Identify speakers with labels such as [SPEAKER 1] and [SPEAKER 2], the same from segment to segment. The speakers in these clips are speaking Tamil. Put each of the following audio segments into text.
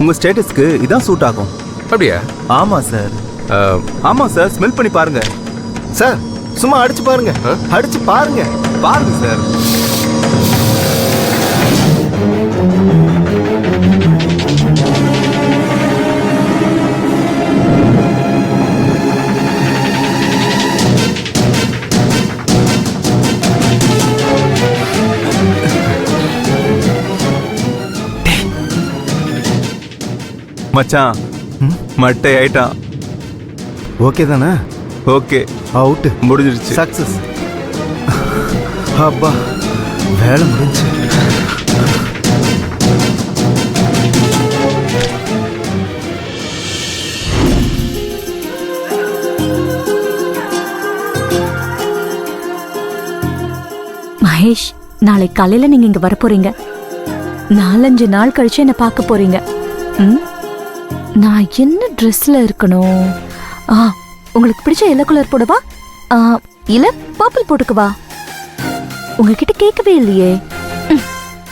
[SPEAKER 1] உங்க ஸ்டேட்டஸ்க்கு இதான் சூட் ஆகும்.
[SPEAKER 2] அப்படியா?
[SPEAKER 1] ஆமா சார். ஆமா சார், ஸ்மெல் பண்ணி பாருங்க
[SPEAKER 3] சார். சும்மா அடிச்சு பாருங்க. அடிச்சு பாருங்க.
[SPEAKER 1] பாருங்க சார். மச்சான் மட்டை ஆயிட்டான்.
[SPEAKER 3] ஓகே தானே?
[SPEAKER 1] Okay,
[SPEAKER 3] out.
[SPEAKER 1] முடிஞ்சிருச்சு.
[SPEAKER 3] சக்சஸ். அப்பா, வேலை முடிஞ்சு.
[SPEAKER 4] மகேஷ், நாளை காலையில நீங்க இங்க வரப்போறீங்க. 4-5 நாள் கழிச்சு என்ன பார்க்க போறீங்க. நான் என்ன ட்ரெஸ்ல இருக்கணும்? உங்களுக்கு பிடிச்ச எல்லோ கலர் போடவா, இல்ல பர்பிள் போட்டுக்கவா? உங்ககிட்ட கேட்கவே இல்லையே.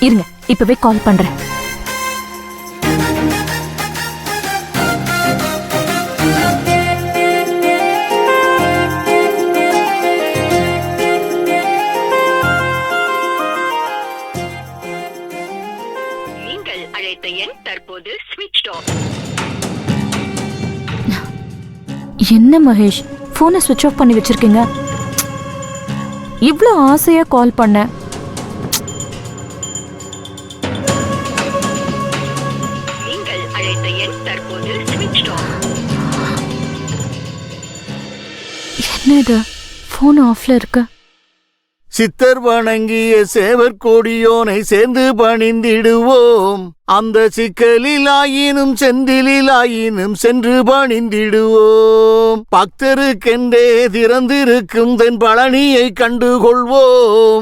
[SPEAKER 4] இருங்க, இப்பவே கால் பண்றேன். என்ன மகேஷ், போனை ஸ்விட்ச் ஆஃப் பண்ணி வச்சிருக்கீங்க? இவ்ளோ ஆசையா கால் பண்ண. என்ன இது, போன் ஆஃப்ல இருக்கு.
[SPEAKER 3] சித்தர் வணங்கிய சேவர் கொடியோனை சேர்ந்து பணிந்திடுவோம். அந்த சிக்கலிலாயினும் செந்திலாயினும் சென்று பணிந்திடுவோம். பக்தருக்கென்றே திறந்திருக்கும் தென் பழனியை கண்டுகொள்வோம்.